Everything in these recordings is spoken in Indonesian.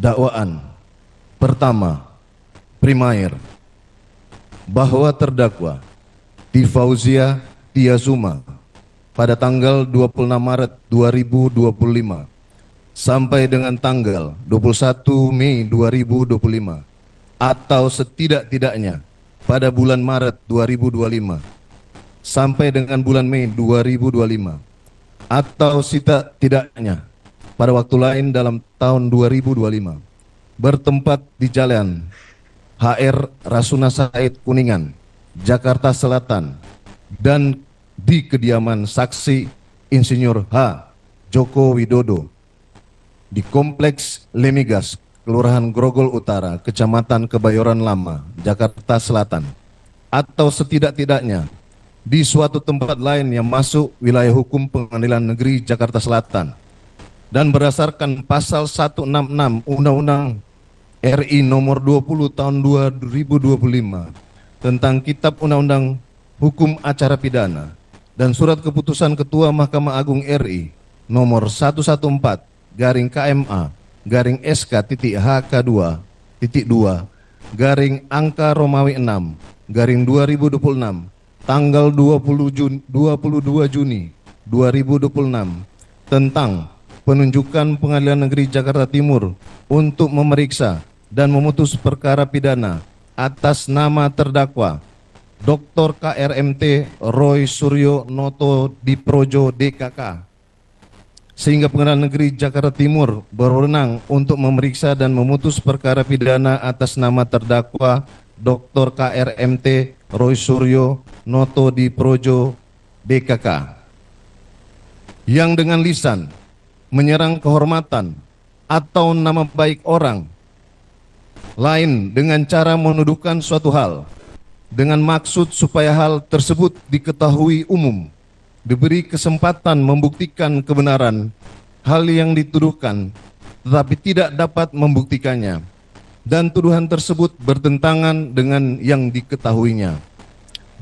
Dakwaan. Pertama, primair, bahwa terdakwa Tifauzia Tiazuma pada tanggal 26 Maret 2025 sampai dengan tanggal 21 Mei 2025 atau setidak-tidaknya pada bulan Maret 2025 sampai dengan bulan Mei 2025 atau setidak-tidaknya pada waktu lain dalam tahun 2025 bertempat di Jalan HR Rasuna Said Kuningan, Jakarta Selatan, dan di kediaman saksi Insinyur H. Joko Widodo di Kompleks Lemigas, Kelurahan Grogol Utara, Kecamatan Kebayoran Lama, Jakarta Selatan, atau setidak-tidaknya di suatu tempat lain yang masuk wilayah hukum Pengadilan Negeri Jakarta Selatan, dan berdasarkan pasal 166 Undang-Undang RI nomor 20 tahun 2025 tentang Kitab Undang-Undang Hukum Acara Pidana dan surat keputusan Ketua Mahkamah Agung RI nomor 114-KMA-SK.HK2.2 Romawi 6-2026 tanggal 22 Juni 2026 tentang penunjukan Pengadilan Negeri Jakarta Timur untuk memeriksa dan memutus perkara pidana atas nama terdakwa Dr. KRMT Roy Suryo Noto Diprojo DKK, sehingga Pengadilan Negeri Jakarta Timur berwenang untuk memeriksa dan memutus perkara pidana atas nama terdakwa Dr. KRMT Roy Suryo Noto Diprojo DKK yang dengan lisan menyerang kehormatan atau nama baik orang lain dengan cara menuduhkan suatu hal dengan maksud supaya hal tersebut diketahui umum, diberi kesempatan membuktikan kebenaran hal yang dituduhkan tetapi tidak dapat membuktikannya, dan tuduhan tersebut bertentangan dengan yang diketahuinya.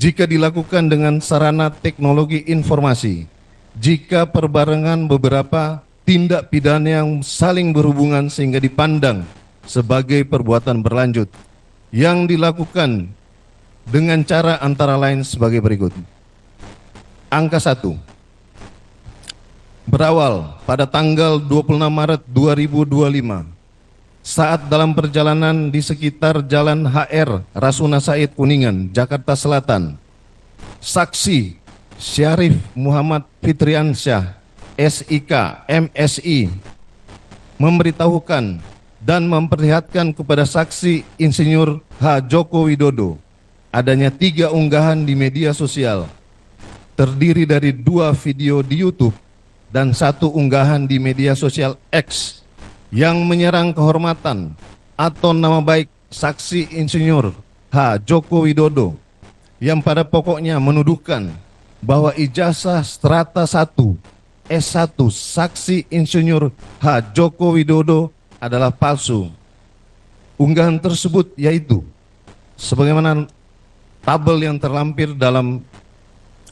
Jika dilakukan dengan sarana teknologi informasi, jika perbarengan beberapa tindak pidana yang saling berhubungan sehingga dipandang sebagai perbuatan berlanjut yang dilakukan dengan cara antara lain sebagai berikut. Angka 1. Berawal pada tanggal 26 Maret 2025 saat dalam perjalanan di sekitar Jalan HR Rasuna Said Kuningan, Jakarta Selatan, saksi Syarif Muhammad Fitriansyah SIK MSI memberitahukan dan memperlihatkan kepada saksi Insinyur H. Joko Widodo adanya 3 unggahan di media sosial terdiri dari 2 video di YouTube dan 1 unggahan di media sosial X yang menyerang kehormatan atau nama baik saksi Insinyur H. Joko Widodo yang pada pokoknya menuduhkan bahwa ijazah strata 1 S1 saksi Insinyur H. Joko Widodo adalah palsu. Unggahan tersebut yaitu sebagaimana tabel yang terlampir dalam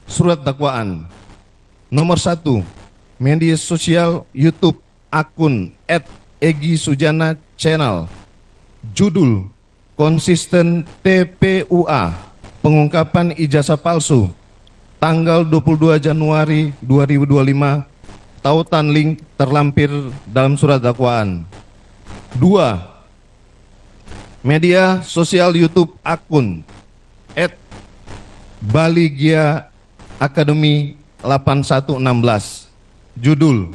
surat dakwaan. Nomor 1, media sosial YouTube akun @Egy-Sujana Channel. Judul konsisten TPUA pengungkapan ijazah palsu tanggal 22 Januari 2025, tautan link terlampir dalam surat dakwaan. 2. Media sosial YouTube akun @Baligia Academy 8116. Judul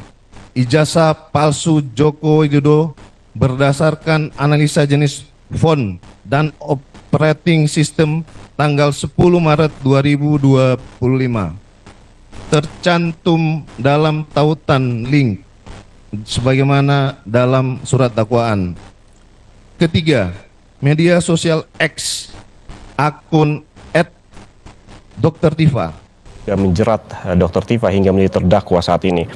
ijazah palsu Joko Widodo berdasarkan analisa jenis font dan operating system tanggal 10 Maret 2025. Tercantum dalam tautan link sebagaimana dalam surat dakwaan. Ketiga, media sosial X akun @Dr. Tifa yang menjerat Dr. Tifa hingga menjadi terdakwa saat ini.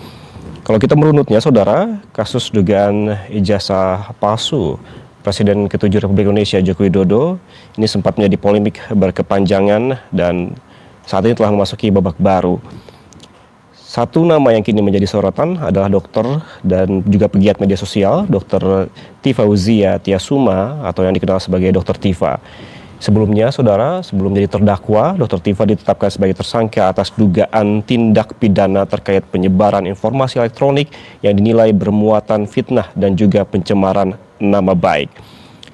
Kalau kita merunutnya, saudara, kasus dugaan ijazah palsu Presiden ke-7 Republik Indonesia Joko Widodo ini sempat menjadi polemik berkepanjangan dan saat ini telah memasuki babak baru. Satu nama yang kini menjadi sorotan adalah dokter dan juga pegiat media sosial, Dr. Tifauzia Tiasuma atau yang dikenal sebagai Dr. Tifa. Sebelumnya, saudara, sebelum jadi terdakwa, Dr. Tifa ditetapkan sebagai tersangka atas dugaan tindak pidana terkait penyebaran informasi elektronik yang dinilai bermuatan fitnah dan juga pencemaran nama baik.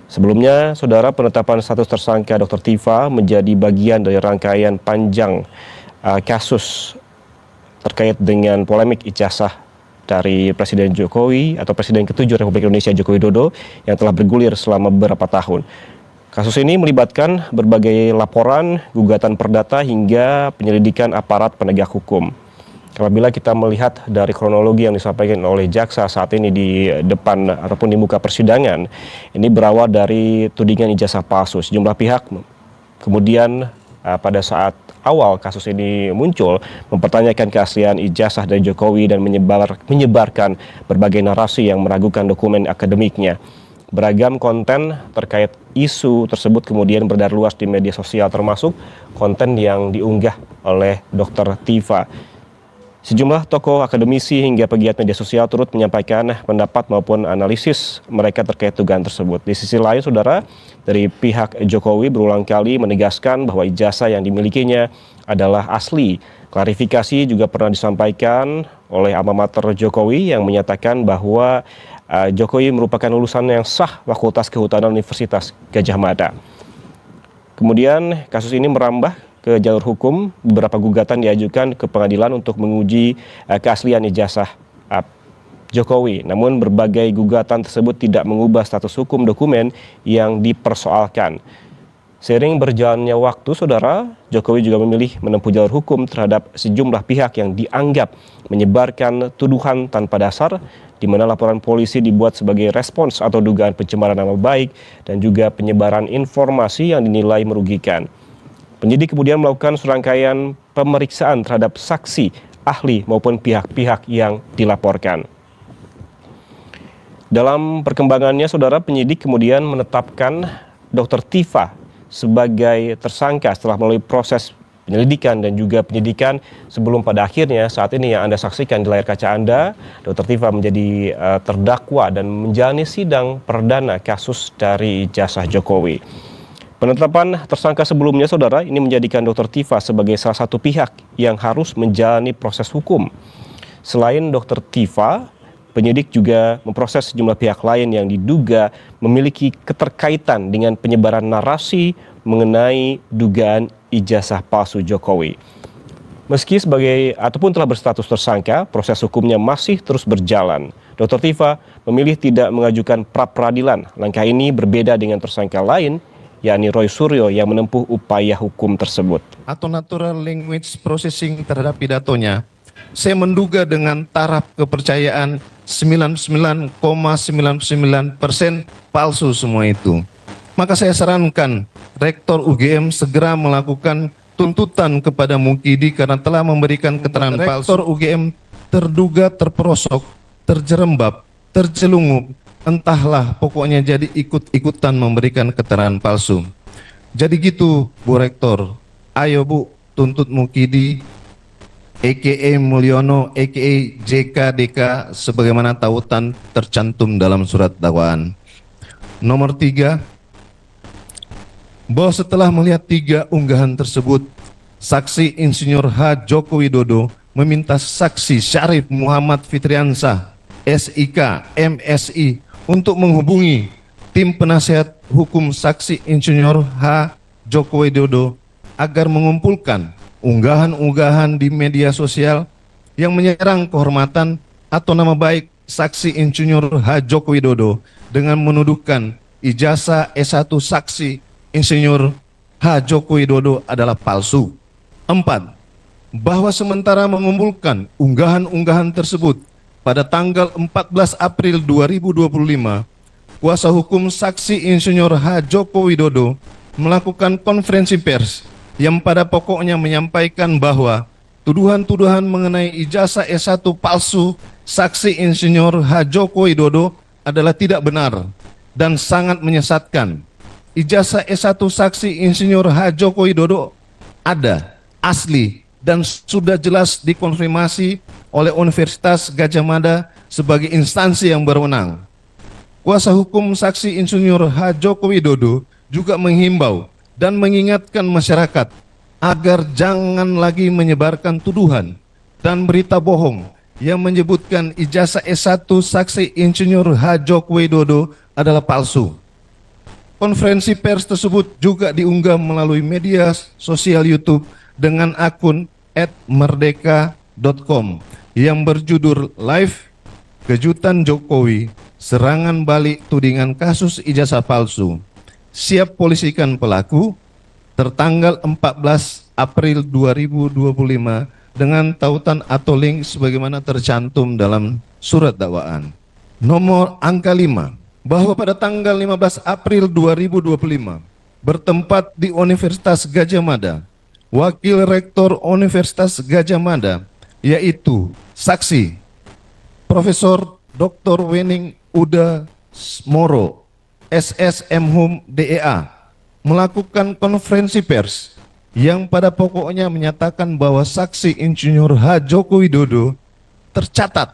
Sebelumnya, saudara, penetapan status tersangka Dr. Tifa menjadi bagian dari rangkaian panjang kasus terkait dengan polemik ijazah dari Presiden Jokowi atau Presiden ke-7 Republik Indonesia Joko Widodo yang telah bergulir selama beberapa tahun. Kasus ini melibatkan berbagai laporan, gugatan perdata hingga penyelidikan aparat penegak hukum. Apabila kita melihat dari kronologi yang disampaikan oleh jaksa saat ini di depan ataupun di muka persidangan, ini berawal dari tudingan ijazah palsu. Sejumlah pihak kemudian pada saat awal kasus ini muncul mempertanyakan keaslian ijazah dari Jokowi dan menyebarkan berbagai narasi yang meragukan dokumen akademiknya. Beragam konten terkait isu tersebut kemudian beredar luas di media sosial, termasuk konten yang diunggah oleh Dr. Tifa. Sejumlah tokoh akademisi hingga pegiat media sosial turut menyampaikan pendapat maupun analisis mereka terkait dugaan tersebut. Di sisi lain, saudara, dari pihak Jokowi berulang kali menegaskan bahwa ijazah yang dimilikinya adalah asli. Klarifikasi juga pernah disampaikan oleh alma mater Jokowi yang menyatakan bahwa Jokowi merupakan lulusan yang sah Fakultas Kehutanan Universitas Gadjah Mada. Kemudian kasus ini merambah ke jalur hukum, beberapa gugatan diajukan ke pengadilan untuk menguji keaslian ijazah Jokowi. Namun berbagai gugatan tersebut tidak mengubah status hukum dokumen yang dipersoalkan. Seiring berjalannya waktu, saudara, Jokowi juga memilih menempuh jalur hukum terhadap sejumlah pihak yang dianggap menyebarkan tuduhan tanpa dasar, di mana laporan polisi dibuat sebagai respons atau dugaan pencemaran nama baik dan juga penyebaran informasi yang dinilai merugikan. Penyidik kemudian melakukan serangkaian pemeriksaan terhadap saksi, ahli maupun pihak-pihak yang dilaporkan. Dalam perkembangannya, saudara, penyidik kemudian menetapkan Dr. Tifa sebagai tersangka setelah melalui proses penyelidikan dan juga penyidikan sebelum pada akhirnya saat ini yang Anda saksikan di layar kaca Anda, Dr. Tifa menjadi terdakwa dan menjalani sidang perdana kasus dari ijazah Jokowi. Penetapan tersangka sebelumnya, saudara, ini menjadikan Dr. Tifa sebagai salah satu pihak yang harus menjalani proses hukum. Selain Dr. Tifa, penyidik juga memproses sejumlah pihak lain yang diduga memiliki keterkaitan dengan penyebaran narasi mengenai dugaan ijazah palsu Jokowi. Meski sebagai ataupun telah berstatus tersangka, proses hukumnya masih terus berjalan. Dr. Tifa memilih tidak mengajukan pra-peradilan. Langkah ini berbeda dengan tersangka lain, yakni Roy Suryo yang menempuh upaya hukum tersebut. Atau natural language processing terhadap pidatonya, saya menduga dengan taraf kepercayaan 99,99% palsu semua itu. Maka saya sarankan Rektor UGM segera melakukan tuntutan kepada Mukidi karena telah memberikan keterangan palsu. Rektor UGM terduga terperosok, terjerembab, tercelungup, entahlah, pokoknya jadi ikut-ikutan memberikan keterangan palsu. Jadi gitu, Bu Rektor. Ayo Bu, tuntut Mukidi, a.k.a. Mulyono, a.k.a. JKDK, sebagaimana tautan tercantum dalam surat dakwaan. Nomor 3, bahwa setelah melihat 3 unggahan tersebut, Saksi Insinyur H. Joko Widodo meminta Saksi Syarif Muhammad Fitriansah, SIK, MSI, untuk menghubungi tim penasehat hukum Saksi Insinyur H. Joko Widodo agar mengumpulkan unggahan-unggahan di media sosial yang menyerang kehormatan atau nama baik Saksi Insinyur H. Joko Widodo dengan menuduhkan ijazah S1 Saksi Insinyur H. Joko Widodo adalah palsu. 4. Bahwa sementara mengumpulkan unggahan-unggahan tersebut pada tanggal 14 April 2025, kuasa hukum Saksi Insinyur H. Joko Widodo melakukan konferensi pers yang pada pokoknya menyampaikan bahwa tuduhan-tuduhan mengenai ijazah S1 palsu Saksi Insinyur H. Joko Widodo adalah tidak benar dan sangat menyesatkan. Ijazah S1 Saksi Insinyur H. Joko Widodo ada, asli, dan sudah jelas dikonfirmasi oleh Universitas Gadjah Mada sebagai instansi yang berwenang. Kuasa hukum saksi Insinyur H. Joko Widodo juga menghimbau dan mengingatkan masyarakat agar jangan lagi menyebarkan tuduhan dan berita bohong yang menyebutkan ijazah S1 saksi Insinyur H. Joko Widodo adalah palsu. Konferensi pers tersebut juga diunggah melalui media sosial YouTube dengan akun @merdeka.com yang berjudul Live Kejutan Jokowi, Serangan Balik Tudingan Kasus Ijazah Palsu. Siap polisikan pelaku, tertanggal 14 April 2025 dengan tautan atau link sebagaimana tercantum dalam surat dakwaan. Nomor angka 5. Bahwa pada tanggal 15 April 2025 bertempat di Universitas Gadjah Mada, Wakil Rektor Universitas Gadjah Mada yaitu saksi Profesor Dr. Wening Uda Moro, SSM Hum DEA, melakukan konferensi pers yang pada pokoknya menyatakan bahwa saksi Insinyur H. Joko Widodo tercatat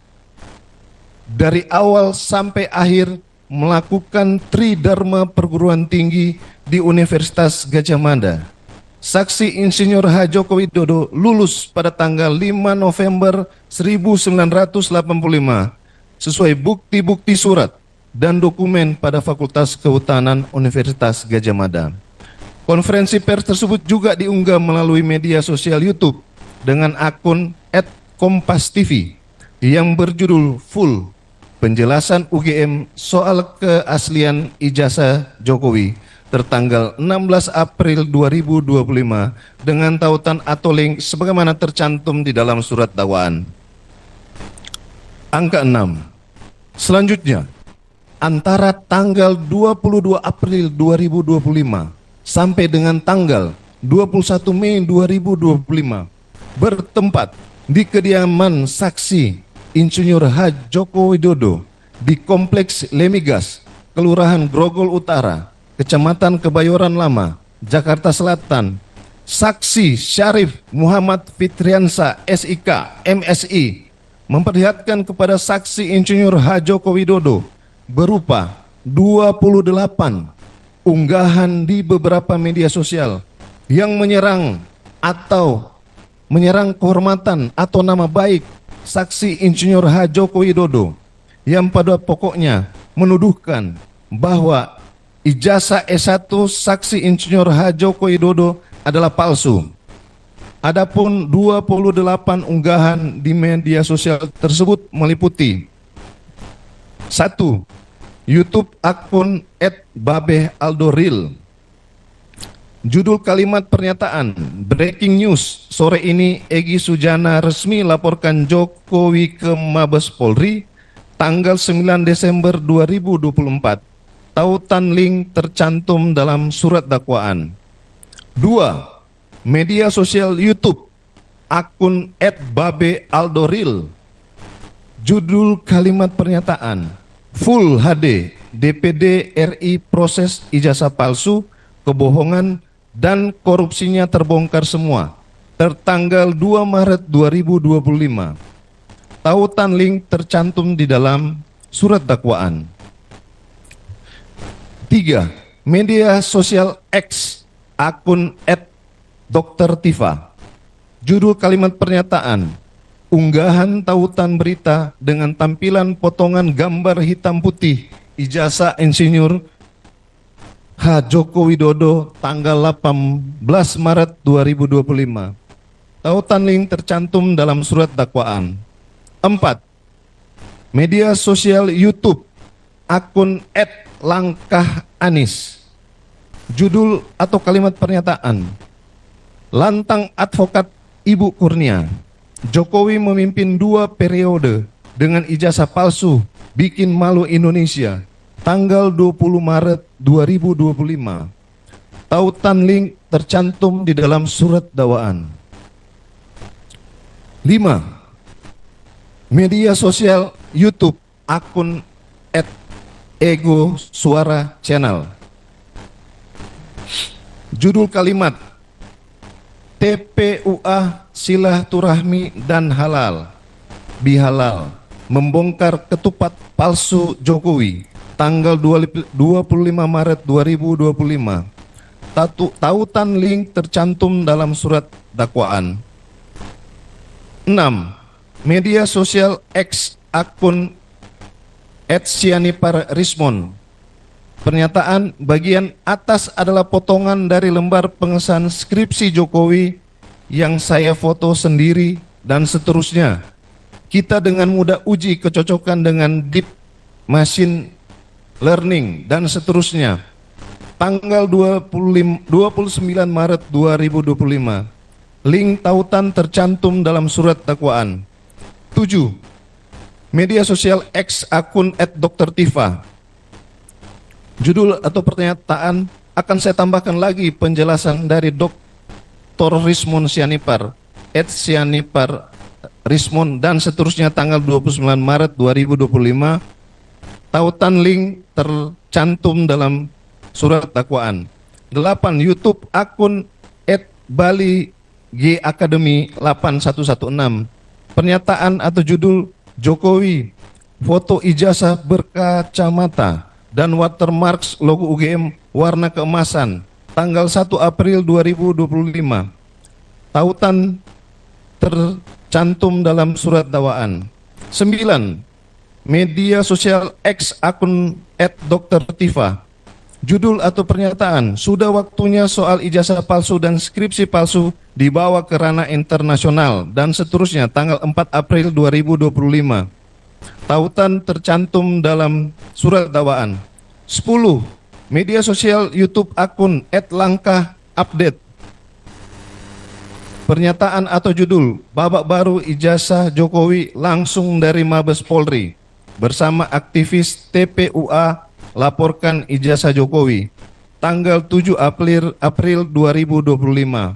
dari awal sampai akhir melakukan tridharma perguruan tinggi di Universitas Gadjah Mada. Saksi Insinyur H. Joko Widodo lulus pada tanggal 5 November 1985 sesuai bukti-bukti surat dan dokumen pada Fakultas Kehutanan Universitas Gadjah Mada. Konferensi pers tersebut juga diunggah melalui media sosial YouTube dengan akun @kompas.tv yang berjudul Full Penjelasan UGM soal keaslian ijazah Jokowi tertanggal 16 April 2025 dengan tautan atau link sebagaimana tercantum di dalam surat dakwaan. Angka 6. Selanjutnya, antara tanggal 22 April 2025 sampai dengan tanggal 21 Mei 2025 bertempat di kediaman saksi Insinyur H. Joko Widodo di Kompleks Lemigas, Kelurahan Grogol Utara, Kecamatan Kebayoran Lama, Jakarta Selatan, saksi Syarif Muhammad Fitriansa SIK MSI memperlihatkan kepada saksi Insinyur H. Joko Widodo berupa 28 unggahan di beberapa media sosial yang menyerang kehormatan atau nama baik saksi Insinyur H. Joko Widodo yang pada pokoknya menuduhkan bahwa ijazah S1 saksi Insinyur H. Joko Widodo adalah palsu. Adapun 28 unggahan di media sosial tersebut meliputi 1. YouTube akun @babeh_aldo_real. Judul kalimat pernyataan, breaking news, sore ini Egy Sujana resmi laporkan Jokowi ke Mabes Polri, tanggal 9 Desember 2024. Tautan link tercantum dalam surat dakwaan. 2. Media sosial YouTube, akun @babeh_aldo_real. Judul kalimat pernyataan, Full HD, DPD RI proses ijazah palsu, kebohongan, dan korupsinya terbongkar semua, tertanggal 2 Maret 2025. Tautan link tercantum di dalam surat dakwaan. 3. Media sosial X, akun @Dr. Tifa. Judul kalimat pernyataan, unggahan tautan berita dengan tampilan potongan gambar hitam putih ijazah Insinyur H. Joko Widodo tanggal 18 Maret 2025. Tautan link tercantum dalam surat dakwaan. 4. Media sosial YouTube, akun @langkah Anis. Judul atau kalimat pernyataan, lantang advokat Ibu Kurnia. Jokowi memimpin 2 periode dengan ijazah palsu, bikin malu Indonesia. Tanggal 20 Maret 2025. Tautan link tercantum di dalam surat dakwaan. 5. Media sosial YouTube, akun @ego suara channel. Judul kalimat, TPUA silaturahmi dan halal. Bihalal membongkar ketupat palsu Jokowi tanggal 25 Maret 2025. Tautan link tercantum dalam surat dakwaan. 6. Media sosial X akun @sianiparrismon. Pernyataan bagian atas adalah potongan dari lembar pengesahan skripsi Jokowi yang saya foto sendiri dan seterusnya. Kita dengan mudah uji kecocokan dengan deep machine learning dan seterusnya. Tanggal 29 Maret 2025. Link tautan tercantum dalam surat dakwaan. 7. Media sosial X akun @Dr.Tifa. Judul atau pernyataan akan saya tambahkan lagi penjelasan dari Dr. Rismon Sianipar, @Sianipar Rismon dan seterusnya tanggal 29 Maret 2025. Tautan link tercantum dalam surat dakwaan. 8. YouTube akun @Bali G Academy 8116. Pernyataan atau judul Jokowi, foto ijazah berkacamata dan watermarks logo UGM warna keemasan tanggal 1 April 2025. Tautan tercantum dalam surat dakwaan. 9. Media sosial X akun @Dr.Tifa. Judul atau pernyataan, sudah waktunya soal ijazah palsu dan skripsi palsu dibawa ke ranah internasional dan seterusnya tanggal 4 April 2025. Tautan tercantum dalam surat dakwaan. 10. Media sosial YouTube akun @langkah_update. Pernyataan atau judul, babak baru ijazah Jokowi langsung dari Mabes Polri bersama aktivis TPUA laporkan ijazah Jokowi tanggal 7 April 2025.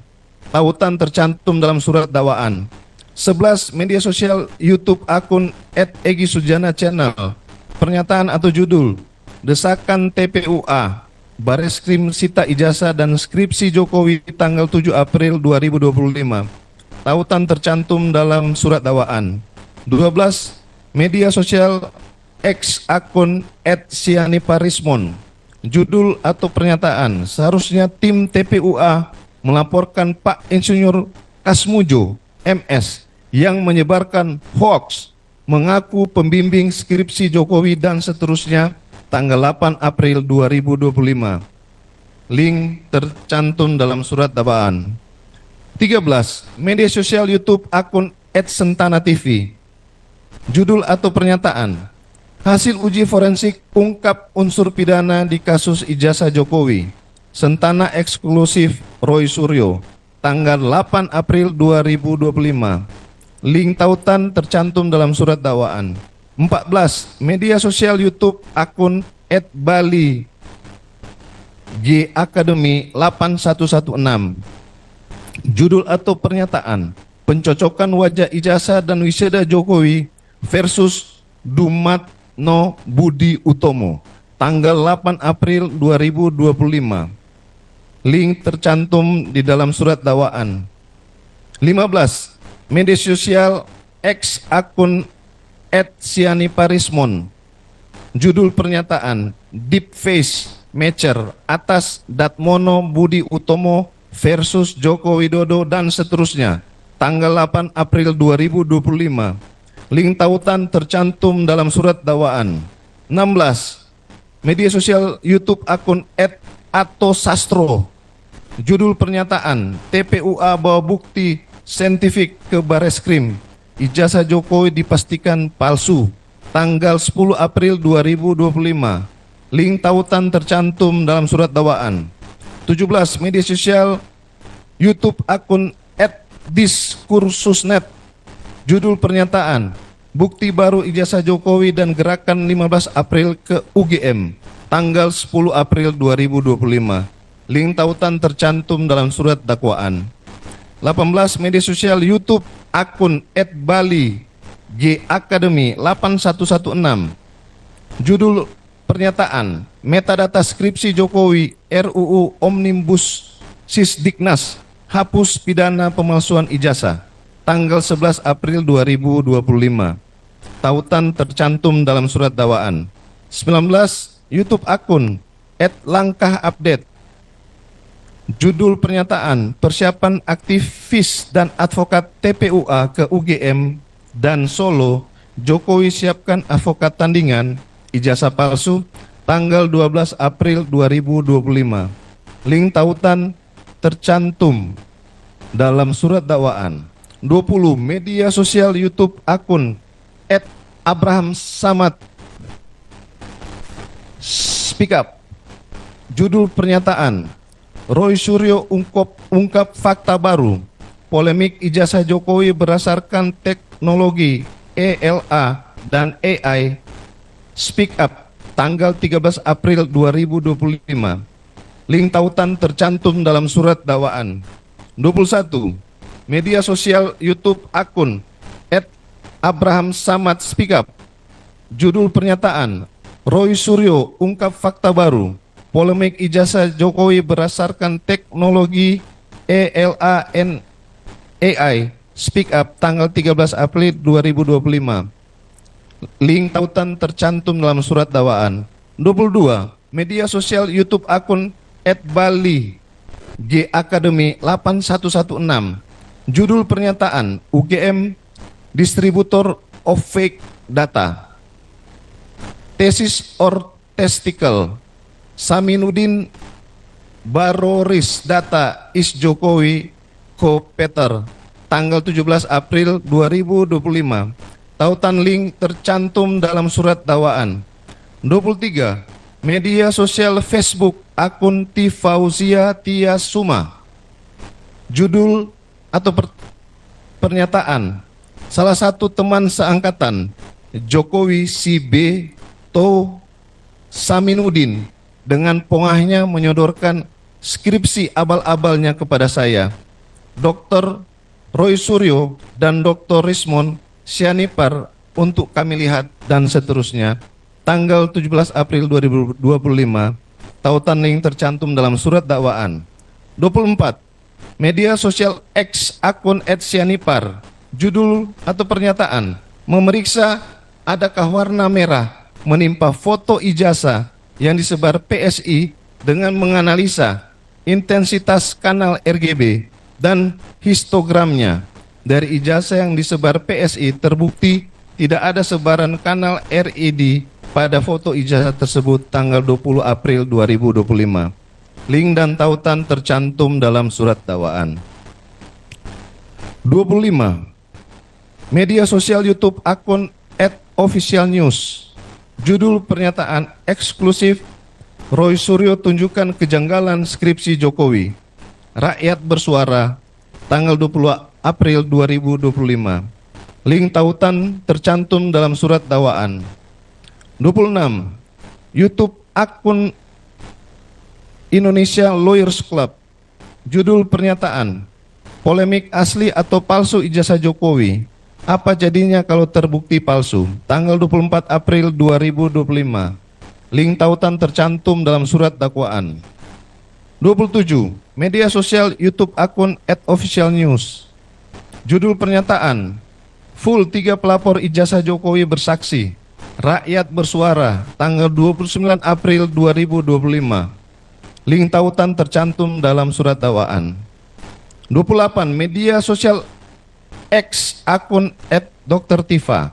Tautan tercantum dalam surat dakwaan. 11. Media sosial YouTube akun @EgiSujana Channel. Pernyataan atau judul, desakan TPUA, Bareskrim sita ijazah dan skripsi Jokowi tanggal 7 April 2025. Tautan tercantum dalam surat dakwaan. 12. Media sosial X akun @sianiparrismon. Judul atau pernyataan, seharusnya tim TPUA melaporkan Pak Insinyur Kasmujo MS yang menyebarkan hoax mengaku pembimbing skripsi Jokowi dan seterusnya tanggal 8 April 2025. Link tercantum dalam surat dakwaan. 13. Media sosial YouTube akun @sentana_tv. Judul atau pernyataan, hasil uji forensik ungkap unsur pidana di kasus ijazah Jokowi. Sentana eksklusif Roy Suryo tanggal 8 April 2025. Link tautan tercantum dalam surat dakwaan. 14. Media sosial YouTube akun @Bali G Academy 8116. Judul atau pernyataan, pencocokan wajah ijazah dan wisuda Jokowi versus Dumatno Budi Utomo tanggal 8 April 2025. Link tercantum di dalam surat dakwaan. 15. Media sosial X akun @sianiparrismon. Judul pernyataan, Deep Face Matcher atas Datmono Budi Utomo versus Joko Widodo dan seterusnya tanggal 8 April 2025. Link tautan tercantum dalam surat dakwaan. 16. Media sosial YouTube akun @atosastro. Judul pernyataan, TPUA bawa bukti saintifik ke Bareskrim. Ijazah Jokowi dipastikan palsu. Tanggal 10 April 2025. Link tautan tercantum dalam surat dakwaan. 17. Media sosial YouTube akun @diskursusnet. Judul pernyataan, bukti baru ijazah Jokowi dan gerakan 15 April ke UGM tanggal 10 April 2025. Link tautan tercantum dalam surat dakwaan. 18. Media sosial YouTube akun @Bali G Academy 8116. Judul pernyataan, metadata skripsi Jokowi RUU Omnibus Sisdiknas hapus pidana pemalsuan ijazah. tanggal 11 April 2025. Tautan tercantum dalam surat dakwaan. 19. YouTube akun @langkahupdate. Judul pernyataan, persiapan aktivis dan advokat TPUA ke UGM dan Solo, Jokowi siapkan advokat tandingan, ijazah palsu, tanggal 12 April 2025. Link tautan tercantum dalam surat dakwaan. 20. Media sosial YouTube akun @abrahamsamad speak up. Judul pernyataan, Roy Suryo ungkap fakta baru, polemik ijazah Jokowi berdasarkan teknologi ELA dan AI, speak up, tanggal 13 April 2025. Link tautan tercantum dalam surat dakwaan. 21. Media sosial YouTube akun @abrahamsamad speak up. Judul pernyataan, Roy Suryo ungkap fakta baru, polemik ijazah Jokowi berdasarkan teknologi ELA and AI, speak up, tanggal 13 April 2025. Link tautan tercantum dalam surat dakwaan. 22. Media sosial YouTube akun @Bali G Academy 8116. Judul pernyataan, UGM distributor of fake data. Tesis or testicle, Saminuddin Baroris data is Jokowi Co Peter, tanggal 17 April 2025. Tautan link tercantum dalam surat dakwaan. 23. Media sosial Facebook akun Tifauzia Tiasuma. Judul atau pernyataan, salah satu teman seangkatan Jokowi si B To Saminuddin dengan pongahnya menyodorkan skripsi abal-abalnya kepada saya, Dr. Roy Suryo dan Dr. Rismon Sianipar untuk kami lihat dan seterusnya. Tanggal 17 April 2025. Tautan link tercantum dalam surat dakwaan. 24. Media sosial X akun @Sianipar. Judul atau pernyataan, memeriksa adakah warna merah menimpa foto ijazah yang disebar PSI dengan menganalisa intensitas kanal RGB dan histogramnya. Dari ijazah yang disebar PSI terbukti tidak ada sebaran kanal RED pada foto ijazah tersebut tanggal 20 April 2025. Link dan tautan tercantum dalam surat dakwaan. 25. Media sosial YouTube akun @officialnews. Judul pernyataan eksklusif, Roy Suryo tunjukkan kejanggalan skripsi Jokowi. Rakyat bersuara, tanggal 20 April 2025. Link tautan tercantum dalam surat dakwaan. 26. YouTube akun Indonesia Lawyers Club. Judul pernyataan, polemik asli atau palsu ijazah Jokowi. Apa jadinya kalau terbukti palsu? Tanggal 24 April 2025. Link tautan tercantum dalam surat dakwaan. 27. Media sosial YouTube akun @officialnews. Judul pernyataan, full 3 pelapor ijazah Jokowi bersaksi. Rakyat bersuara, tanggal 29 April 2025. Link tautan tercantum dalam surat dakwaan. 28. Media sosial X akun @Dr. Tifa.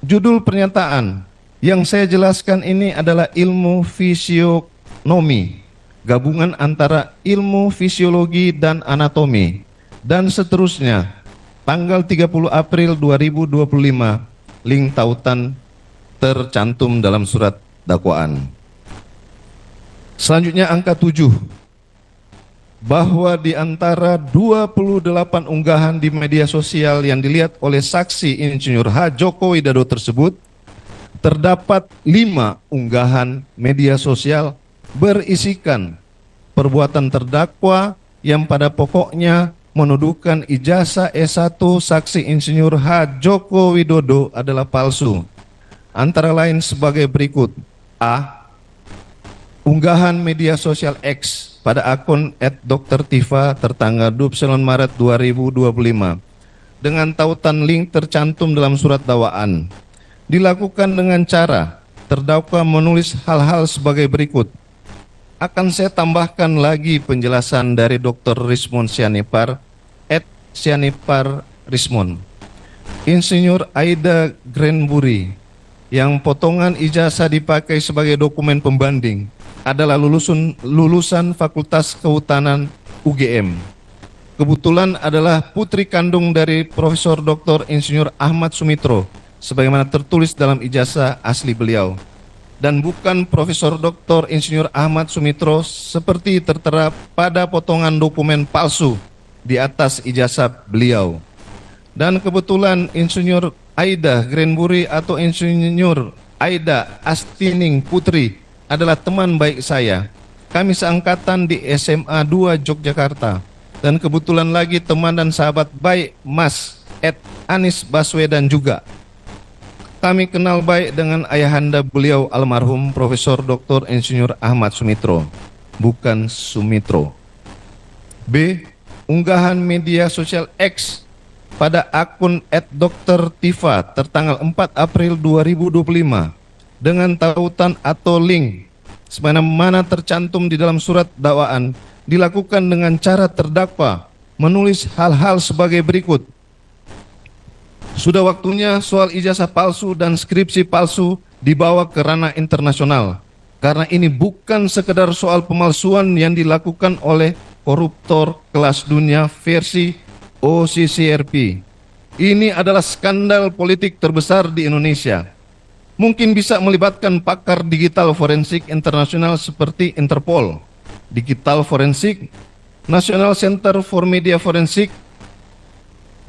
Judul pernyataan yang saya jelaskan ini adalah ilmu fisionomi, gabungan antara ilmu fisiologi dan anatomi, dan seterusnya. Tanggal 30 April 2025. Link tautan tercantum dalam surat dakwaan. Selanjutnya angka 7. Bahwa di antara 28 unggahan di media sosial yang dilihat oleh saksi Insinyur H. Joko Widodo tersebut, terdapat 5 unggahan media sosial berisikan perbuatan terdakwa yang pada pokoknya menuduhkan ijazah S1 saksi Insinyur H. Joko Widodo adalah palsu. Antara lain sebagai berikut. A. unggahan media sosial X pada akun @drtifa tertanggal 29 Maret 2025 dengan tautan link tercantum dalam surat dakwaan dilakukan dengan cara terdakwa menulis hal-hal sebagai berikut. Akan saya tambahkan lagi penjelasan dari Dr. Rismon Sianipar @Sianipar Rismon. Insinyur Aida Grenbury yang potongan ijazah dipakai sebagai dokumen pembanding adalah lulusan Fakultas Kehutanan UGM. Kebetulan adalah putri kandung dari Profesor Dr. Insinyur Ahmad Sumitro sebagaimana tertulis dalam ijazah asli beliau, dan bukan Profesor Dr. Insinyur Ahmad Sumitro seperti tertera pada potongan dokumen palsu di atas ijazah beliau. Dan kebetulan Insinyur Aida Grenbury atau Insinyur Aida Astining Putri adalah teman baik saya. Kami seangkatan di SMA 2 Yogyakarta. Dan kebetulan lagi teman dan sahabat baik Mas Anies Baswedan juga. Kami kenal baik dengan ayahanda beliau almarhum Profesor Dr. Insinyur Ahmad Sumitro, bukan Sumitro. B. Unggahan media sosial X pada akun @drtifa tertanggal 4 April 2025 dengan tautan atau link sebagaimana tercantum di dalam surat dakwaan dilakukan dengan cara terdakwa menulis hal-hal sebagai berikut. Sudah waktunya soal ijazah palsu dan skripsi palsu dibawa ke ranah internasional, karena ini bukan sekedar soal pemalsuan yang dilakukan oleh koruptor kelas dunia versi OCCRP. Ini adalah skandal politik terbesar di Indonesia. Mungkin bisa melibatkan pakar digital forensik internasional seperti Interpol, Digital Forensik, National Center for Media Forensic,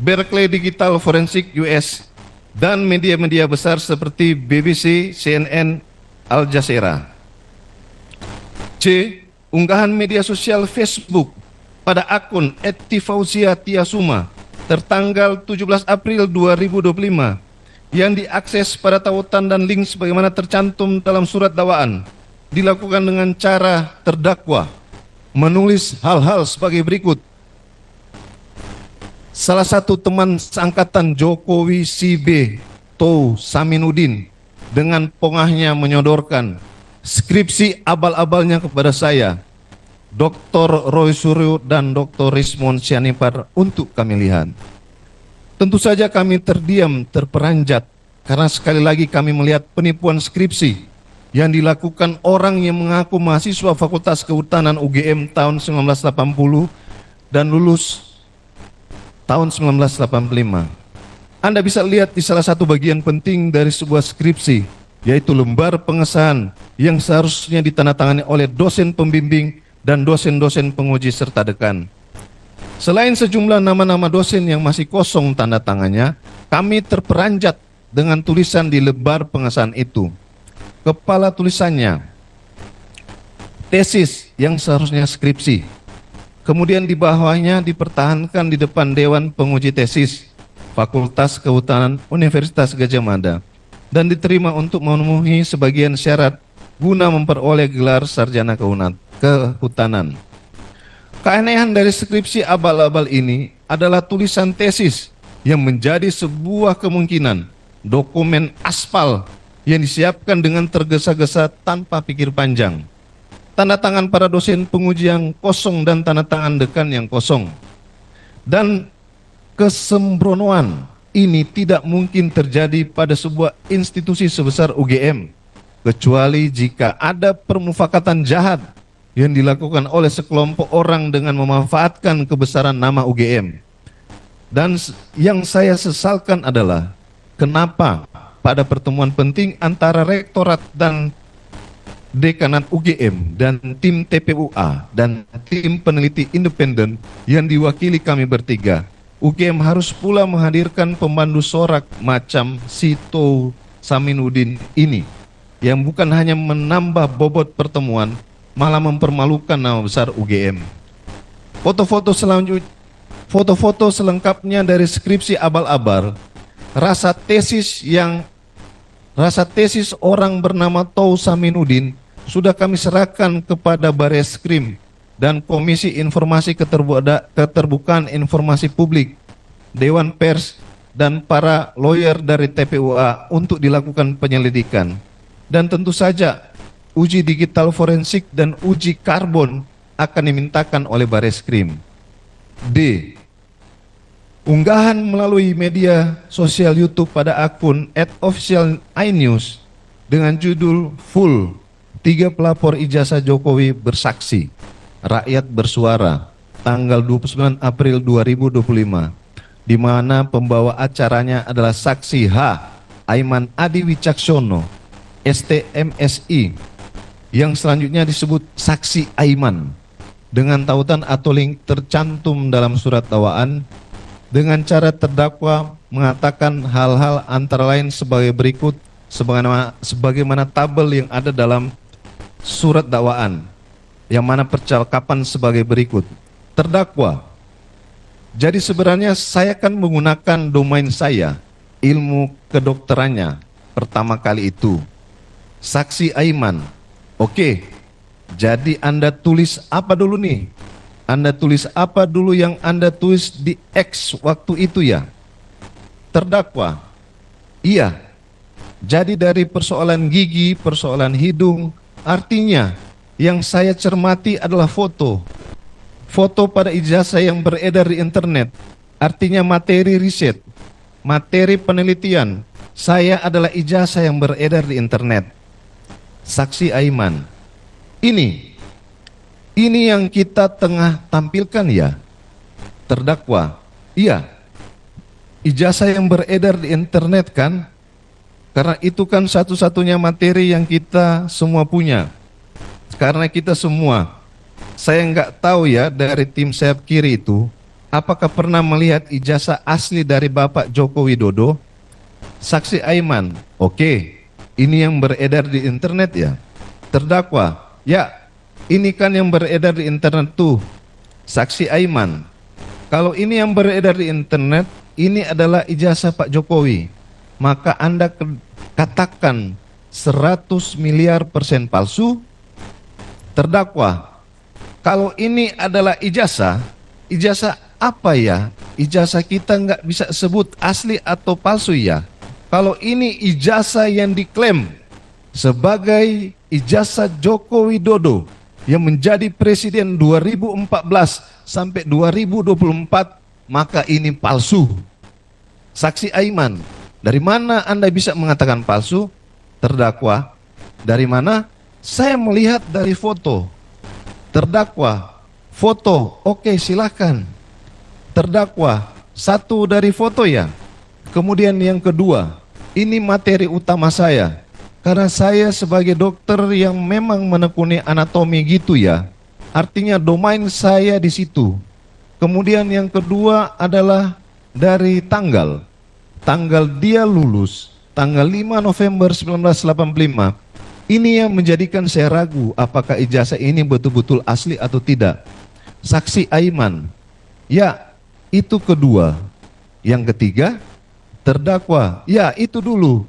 Berkeley Digital Forensik US, dan media-media besar seperti BBC, CNN, Al Jazeera. C. Unggahan media sosial Facebook pada akun @tifauzia_tiasuma tertanggal 17 April 2025 yang diakses pada tautan dan link sebagaimana tercantum dalam surat dakwaan dilakukan dengan cara terdakwa menulis hal-hal sebagai berikut. Salah satu teman seangkatan Jokowi CB Tou Saminuddin dengan pongahnya menyodorkan skripsi abal-abalnya kepada saya, Dr. Roy Suryo dan Dr. Rismon Sianipar untuk kami lihat. Tentu saja kami terdiam, terperanjat, karena sekali lagi kami melihat penipuan skripsi yang dilakukan orang yang mengaku mahasiswa Fakultas Kehutanan UGM tahun 1980 dan lulus tahun 1985. Anda bisa lihat di salah satu bagian penting dari sebuah skripsi, yaitu lembar pengesahan yang seharusnya ditandatangani oleh dosen pembimbing dan dosen-dosen penguji serta dekan. Selain sejumlah nama-nama dosen yang masih kosong tanda tangannya, kami terperanjat dengan tulisan di lembar pengesahan itu. Kepala tulisannya, tesis yang seharusnya skripsi. Kemudian di bawahnya dipertahankan di depan Dewan Penguji Tesis Fakultas Kehutanan Universitas Gadjah Mada dan diterima untuk memenuhi sebagian syarat guna memperoleh gelar sarjana kehutanan. Keanehan dari skripsi abal-abal ini adalah tulisan tesis yang menjadi sebuah kemungkinan dokumen aspal yang disiapkan dengan tergesa-gesa tanpa pikir panjang. Tanda tangan para dosen penguji yang kosong dan tanda tangan dekan yang kosong. Dan kesembronoan ini tidak mungkin terjadi pada sebuah institusi sebesar UGM, kecuali jika ada permufakatan jahat yang dilakukan oleh sekelompok orang dengan memanfaatkan kebesaran nama UGM. Dan yang saya sesalkan adalah kenapa pada pertemuan penting antara rektorat dan dekanat UGM dan tim TPUA dan tim peneliti independen yang diwakili kami bertiga, UGM harus pula menghadirkan pemandu sorak macam si Tou Saminuddin ini, yang bukan hanya menambah bobot pertemuan, malah mempermalukan nama besar UGM. Foto-foto selengkapnya dari skripsi abal-abal, rasa tesis orang bernama Tou Saminuddin sudah kami serahkan kepada Bareskrim dan Komisi Informasi Keterbukaan Informasi Publik, Dewan Pers, dan para lawyer dari TPUA untuk dilakukan penyelidikan. Dan tentu saja uji digital forensik dan uji karbon akan dimintakan oleh Bareskrim. D. Unggahan melalui media sosial YouTube pada akun @official_inews dengan judul full 3 pelapor ijazah Jokowi bersaksi, rakyat bersuara, tanggal 29 April 2025, di mana pembawa acaranya adalah saksi H. Aiman Adi Wicaksono, STMSI, yang selanjutnya disebut saksi Aiman, dengan tautan atau link tercantum dalam surat dakwaan, dengan cara terdakwa mengatakan hal-hal antara lain sebagai berikut, sebagaimana tabel yang ada dalam surat dakwaan, yang mana percakapan sebagai berikut. Terdakwa: jadi sebenarnya saya kan menggunakan domain saya, ilmu kedokterannya, pertama kali itu. Saksi Aiman: oke, jadi Anda tulis apa dulu nih? Anda tulis apa dulu yang Anda tulis di X waktu itu ya? Terdakwa: iya, jadi dari persoalan gigi, persoalan hidung, artinya yang saya cermati adalah foto. Foto pada ijazah yang beredar di internet, artinya materi riset, materi penelitian. Saya adalah ijazah yang beredar di internet. Saksi Aiman: ini yang kita tengah tampilkan ya? Terdakwa: iya, ijazah yang beredar di internet kan? Karena itu kan satu-satunya materi yang kita semua punya. Karena kita semua, saya nggak tahu ya dari tim sayap kiri itu, apakah pernah melihat ijazah asli dari Bapak Joko Widodo? Saksi Aiman: oke, ini yang beredar di internet ya? Terdakwa: ya, ini kan yang beredar di internet tuh. Saksi Aiman: kalau ini yang beredar di internet, ini adalah ijazah Pak Jokowi, maka Anda katakan 100 miliar % palsu? Terdakwa: kalau ini adalah ijazah apa ya? Ijazah kita nggak bisa sebut asli atau palsu ya? Kalau ini ijazah yang diklaim sebagai ijazah Joko Widodo yang menjadi presiden 2014 sampai 2024, maka ini palsu. Saksi Aiman: dari mana Anda bisa mengatakan palsu? Terdakwa: dari mana? Saya melihat dari foto. Terdakwa: foto, oke, silakan. Terdakwa: satu dari foto ya? Kemudian yang kedua, ini materi utama saya, karena saya sebagai dokter yang memang menekuni anatomi gitu ya, artinya domain saya di situ. Kemudian yang kedua adalah dari tanggal dia lulus tanggal 5 November 1985. Ini yang menjadikan saya ragu apakah ijazah ini betul-betul asli atau tidak. Saksi Aiman: ya, itu kedua. Yang ketiga? Terdakwa: ya, itu dulu.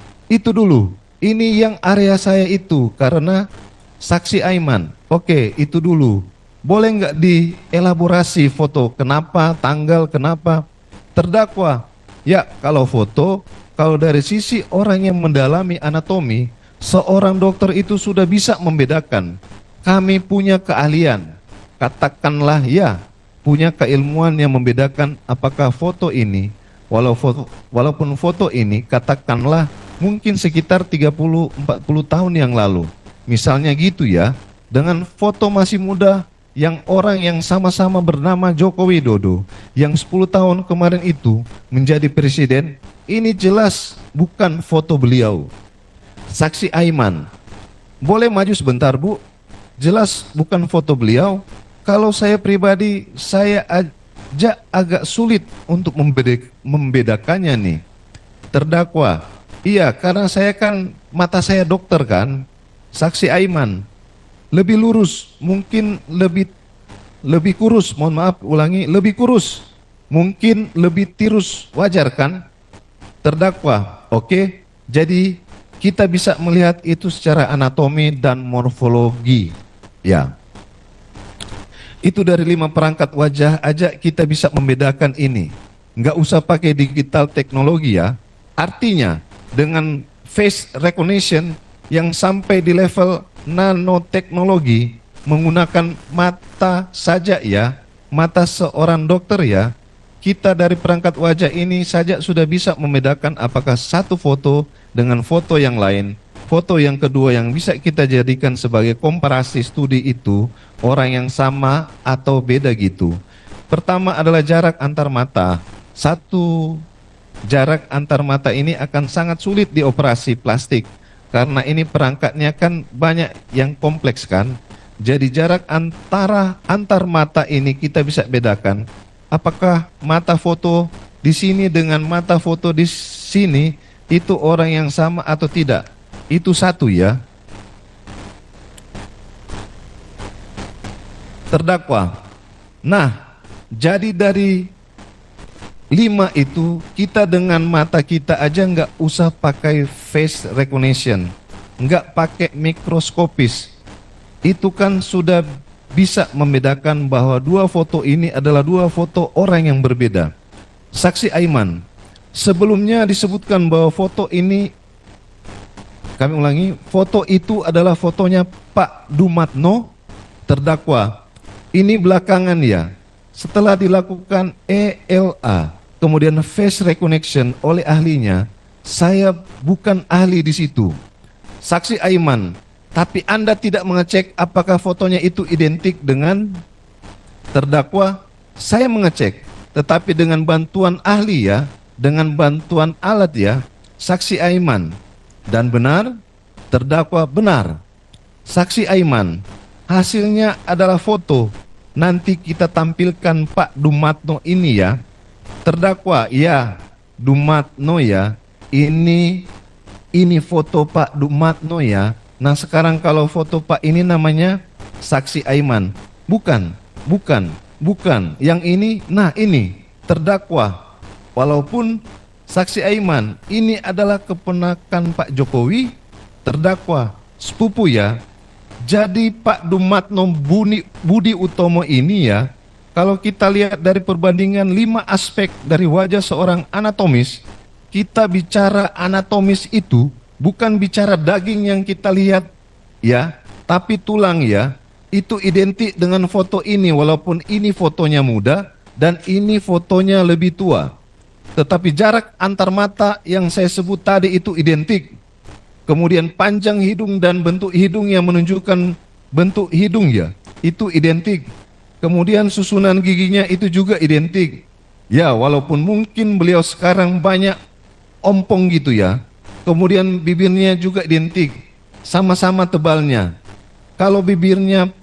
Ini yang area saya itu. Karena saksi Aiman: oke, itu dulu. Boleh nggak dielaborasi foto? Kenapa? Tanggal? Kenapa? Terdakwa: ya, kalau foto, kalau dari sisi orang yang mendalami anatomi, seorang dokter itu sudah bisa membedakan. Kami punya keahlian, katakanlah ya, punya keilmuan yang membedakan apakah foto ini, walaupun foto ini katakanlah mungkin sekitar 30-40 tahun yang lalu, misalnya gitu ya, dengan foto masih muda yang orang yang sama-sama bernama Joko Widodo yang 10 tahun kemarin itu menjadi presiden, ini jelas bukan foto beliau. Saksi Aiman: boleh maju sebentar Bu? Jelas bukan foto beliau. Kalau saya pribadi, saya aja agak sulit untuk membedakannya nih. Terdakwa: iya, karena saya kan, mata saya dokter kan. Saksi Aiman: lebih lurus, mungkin lebih kurus, mohon maaf, ulangi, lebih kurus, mungkin lebih tirus, wajar kan? Terdakwa: oke, jadi kita bisa melihat itu secara anatomi dan morfologi. Ya, itu dari 5 perangkat wajah aja kita bisa membedakan ini. Nggak usah pakai digital teknologi ya. Artinya dengan face recognition yang sampai di level nanoteknologi menggunakan mata saja ya, mata seorang dokter ya, kita dari perangkat wajah ini saja sudah bisa membedakan apakah satu foto dengan foto yang lain. Foto yang kedua yang bisa kita jadikan sebagai komparasi studi itu orang yang sama atau beda gitu. Pertama adalah jarak antar mata. Satu jarak antar mata ini akan sangat sulit dioperasi plastik karena ini perangkatnya kan banyak yang kompleks kan. Jadi jarak antar mata ini kita bisa bedakan apakah mata foto di sini dengan mata foto di sini itu orang yang sama atau tidak. Itu satu ya. Terdakwa. Nah, jadi dari 5 itu kita dengan mata kita aja nggak usah pakai face recognition, nggak pakai mikroskopis. Itu kan sudah bisa membedakan bahwa 2 foto ini adalah 2 foto orang yang berbeda. Saksi Aiman, sebelumnya disebutkan bahwa foto ini, kami ulangi, foto itu adalah fotonya Pak Dumatno, terdakwa. Ini belakangan ya, setelah dilakukan ELA, kemudian face recognition oleh ahlinya, saya bukan ahli di situ. Saksi Aiman, tapi Anda tidak mengecek apakah fotonya itu identik dengan terdakwa. Saya mengecek, tetapi dengan bantuan ahli ya, dengan bantuan alat ya, saksi Aiman. Dan benar, terdakwa benar. Saksi Aiman, hasilnya adalah foto. Nanti kita tampilkan Pak Dumatno ini ya. Terdakwa, ya, Dumatno ya. Ini foto Pak Dumatno ya. Nah sekarang kalau foto Pak ini namanya saksi Aiman. Bukan. Yang ini, nah ini terdakwa. Walaupun saksi Aiman ini adalah keponakan Pak Jokowi, terdakwa sepupu ya. Jadi Pak Dumatno Budi Utomo ini ya, kalau kita lihat dari perbandingan 5 aspek dari wajah seorang anatomis, kita bicara anatomis itu bukan bicara daging yang kita lihat ya, tapi tulang ya. Itu identik dengan foto ini walaupun ini fotonya muda dan ini fotonya lebih tua. Tetapi jarak antar mata yang saya sebut tadi itu identik. Kemudian panjang hidung dan bentuk hidung yang menunjukkan bentuk hidung ya, itu identik. Kemudian susunan giginya itu juga identik. Ya, walaupun mungkin beliau sekarang banyak ompong gitu ya. Kemudian bibirnya juga identik, sama-sama tebalnya. Kalau bibirnya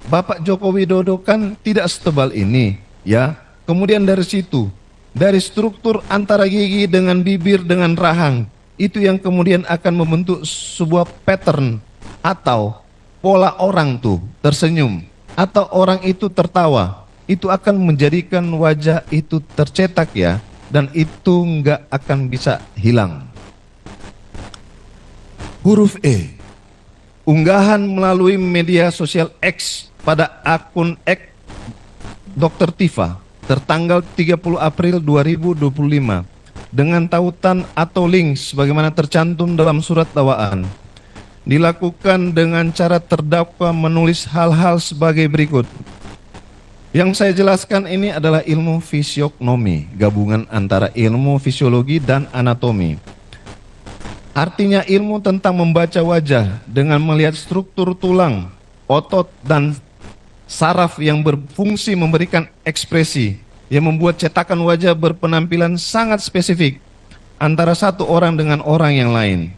Bapak Joko Widodo kan tidak setebal ini, ya. Kemudian dari situ, dari struktur antara gigi dengan bibir dengan rahang, itu yang kemudian akan membentuk sebuah pattern atau pola orang tuh tersenyum atau orang itu tertawa. Itu akan menjadikan wajah itu tercetak ya, dan itu nggak akan bisa hilang. Huruf E, unggahan melalui media sosial X pada akun Dr. Tifa tertanggal 30 April 2025 dengan tautan atau link sebagaimana tercantum dalam surat dakwaan. Dilakukan dengan cara terdakwa menulis hal-hal sebagai berikut. Yang saya jelaskan ini adalah ilmu fisiognomi, gabungan antara ilmu fisiologi dan anatomi. Artinya ilmu tentang membaca wajah dengan melihat struktur tulang, otot, dan saraf yang berfungsi memberikan ekspresi yang membuat cetakan wajah berpenampilan sangat spesifik antara satu orang dengan orang yang lain.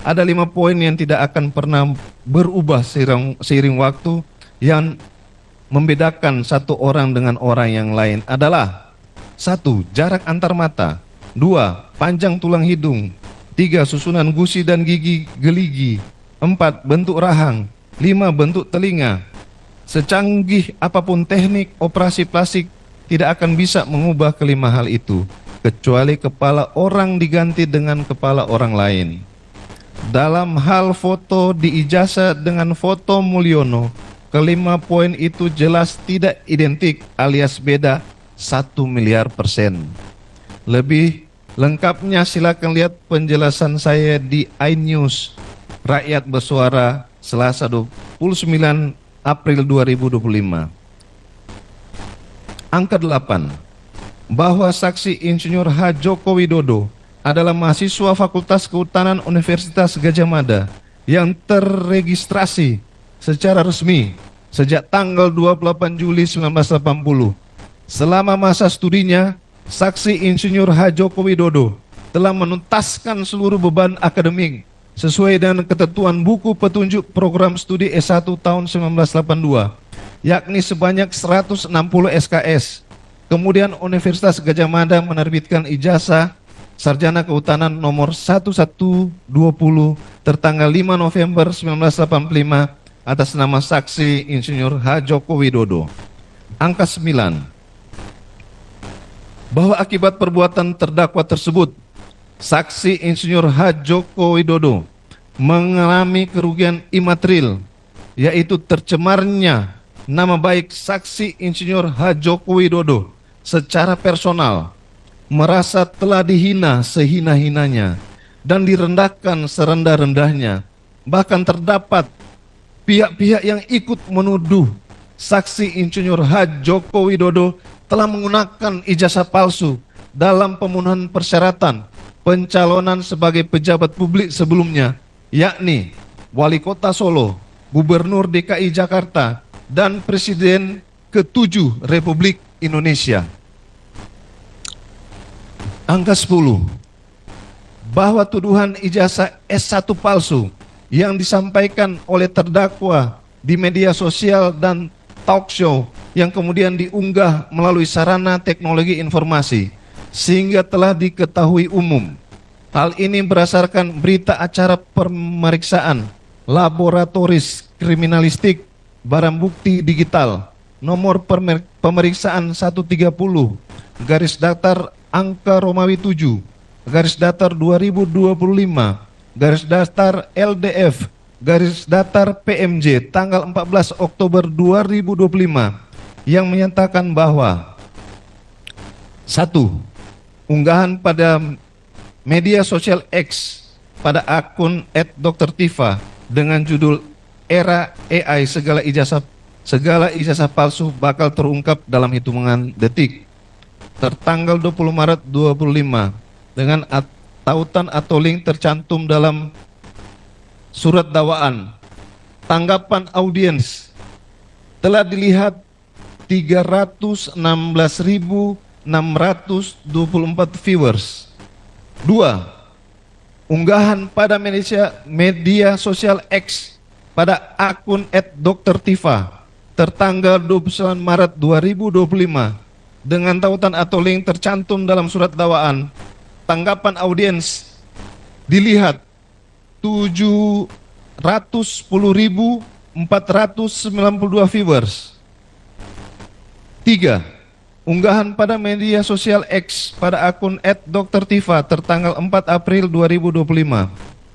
Ada 5 poin yang tidak akan pernah berubah seiring waktu yang membedakan satu orang dengan orang yang lain adalah: 1. Jarak antar mata. 2. Panjang tulang hidung. 3. Susunan gusi dan gigi geligi. 4. Bentuk rahang. 5. Bentuk telinga. Secanggih apapun teknik operasi plastik tidak akan bisa mengubah kelima hal itu, kecuali kepala orang diganti dengan kepala orang lain. Dalam hal foto di ijazah dengan foto Mulyono, kelima poin itu jelas tidak identik alias beda 1 miliar %. Lebih lengkapnya silakan lihat penjelasan saya di iNews Rakyat Bersuara Selasa 29 April 2025. Angka 8. Bahwa saksi Insinyur H. Joko Widodo adalah mahasiswa Fakultas Kehutanan Universitas Gadjah Mada yang terregistrasi secara resmi sejak tanggal 28 Juli 1980. Selama masa studinya, saksi Insinyur H. Joko Widodo telah menuntaskan seluruh beban akademik sesuai dengan ketentuan buku petunjuk program studi S1 tahun 1982, yakni sebanyak 160 SKS. Kemudian Universitas Gadjah Mada menerbitkan ijazah Sarjana Kehutanan nomor 1120 tertanggal 5 November 1985 atas nama saksi Insinyur H. Joko Widodo. Angka 9. Bahwa akibat perbuatan terdakwa tersebut, saksi Insinyur H. Joko Widodo mengalami kerugian imaterial, yaitu tercemarnya nama baik saksi Insinyur H. Joko Widodo secara personal, merasa telah dihina sehina-hinanya dan direndahkan serendah-rendahnya. Bahkan terdapat pihak-pihak yang ikut menuduh saksi Insinyur H. Joko Widodo telah menggunakan ijazah palsu dalam pemenuhan persyaratan pencalonan sebagai pejabat publik sebelumnya, yakni Wali Kota Solo, Gubernur DKI Jakarta, dan Presiden ke-7 Republik Indonesia. Angka 10. Bahwa tuduhan ijazah S1 palsu yang disampaikan oleh terdakwa di media sosial dan talk show yang kemudian diunggah melalui sarana teknologi informasi sehingga telah diketahui umum. Hal ini berdasarkan berita acara pemeriksaan laboratoris kriminalistik barang bukti digital nomor pemeriksaan 130 garis datar angka Romawi 7 garis datar 2025 garis datar LDF garis datar PMJ tanggal 14 Oktober 2025 yang menyatakan bahwa 1. Unggahan pada media sosial X pada akun @Dr.Tifa dengan judul Era AI segala ijazah palsu bakal terungkap dalam hitungan detik tertanggal 20 Maret 2025 dengan tautan atau link tercantum dalam surat dakwaan. Tanggapan audiens telah dilihat 316.624 viewers. 2. Unggahan pada media sosial X pada akun @Dr.Tifa tertanggal 29 Maret 2025 dengan tautan atau link tercantum dalam surat dakwaan. Tanggapan audiens dilihat 710.492 viewers. 3. Unggahan pada media sosial X pada akun @Dr.Tifa tertanggal 4 April 2025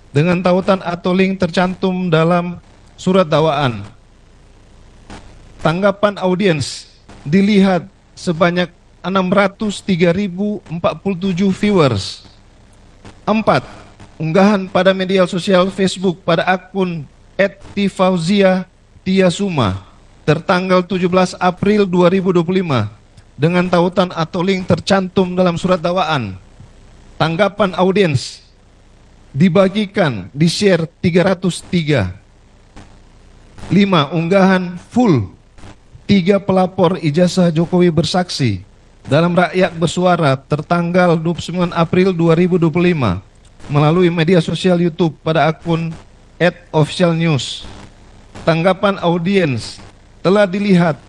dengan tautan atau link tercantum dalam surat dakwaan. Tanggapan audiens dilihat sebanyak 603.047 viewers. 4. Unggahan pada media sosial Facebook pada akun @Tifauzia_Tiasuma tertanggal 17 April 2025 dengan tautan atau link tercantum dalam surat dakwaan. Tanggapan audiens dibagikan, di-share 303. 5. Unggahan full 3 pelapor ijazah Jokowi bersaksi dalam Rakyat Bersuara tertanggal 29 April 2025 melalui media sosial YouTube pada akun @officialnews. Tanggapan audiens telah dilihat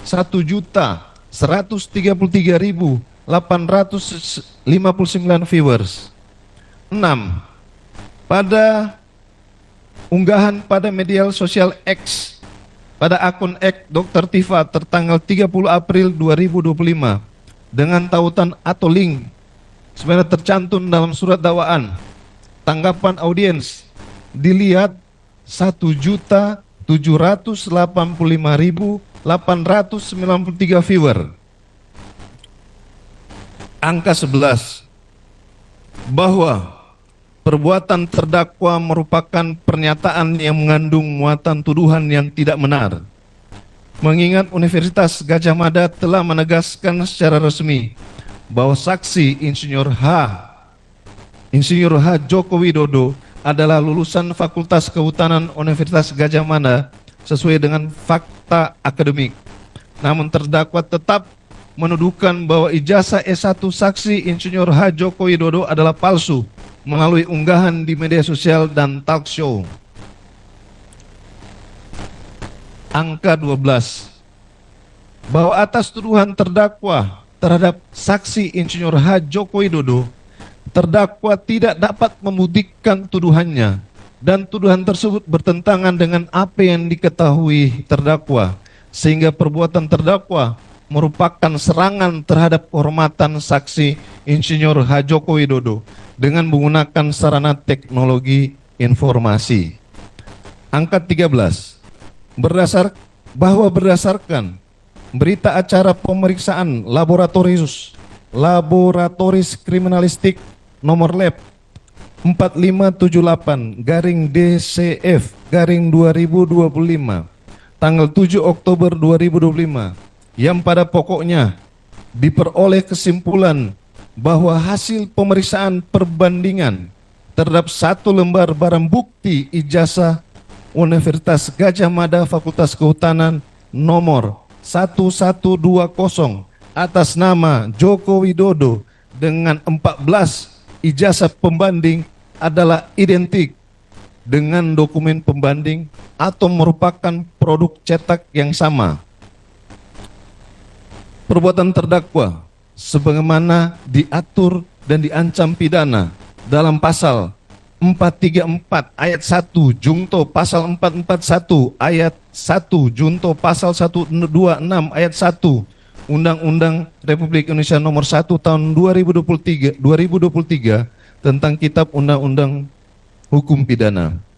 1.133.859 viewers. 6. Pada unggahan pada media sosial X pada akun @Dr.Tifa tertanggal 30 April 2025 dengan tautan atau link sebenarnya tercantum dalam surat dakwaan. Tanggapan audiens dilihat 1.785.893 viewer. Angka 11, bahwa perbuatan terdakwa merupakan pernyataan yang mengandung muatan tuduhan yang tidak benar. Mengingat Universitas Gadjah Mada telah menegaskan secara resmi bahwa saksi Insinyur H. Joko Widodo adalah lulusan Fakultas Kehutanan Universitas Gadjah Mada sesuai dengan fakta akademik. Namun terdakwa tetap menuduhkan bahwa ijazah S1 saksi Insinyur H. Joko Widodo adalah palsu melalui unggahan di media sosial dan talk show. Angka 12, bahwa atas tuduhan terdakwa terhadap saksi Insinyur H. Joko Widodo, terdakwa tidak dapat membuktikan tuduhannya dan tuduhan tersebut bertentangan dengan apa yang diketahui terdakwa, sehingga perbuatan terdakwa merupakan serangan terhadap kehormatan saksi Insinyur H. Joko Widodo dengan menggunakan sarana teknologi informasi. Angka 13, berdasarkan berita acara pemeriksaan laboratoris kriminalistik nomor lab 4578/DCF/2025 tanggal 7 Oktober 2025 yang pada pokoknya diperoleh kesimpulan bahwa hasil pemeriksaan perbandingan terhadap 1 lembar barang bukti ijazah Universitas Gadjah Mada Fakultas Kehutanan nomor 1120 atas nama Joko Widodo dengan 14 ijazah pembanding adalah identik dengan dokumen pembanding atau merupakan produk cetak yang sama. Perbuatan terdakwa sebagaimana diatur dan diancam pidana dalam pasal 434 ayat 1 Jungto pasal 441 ayat 1 Jungto pasal 126 ayat 1 Undang-Undang Republik Indonesia nomor 1 tahun 2023 tentang Kitab Undang-Undang Hukum Pidana.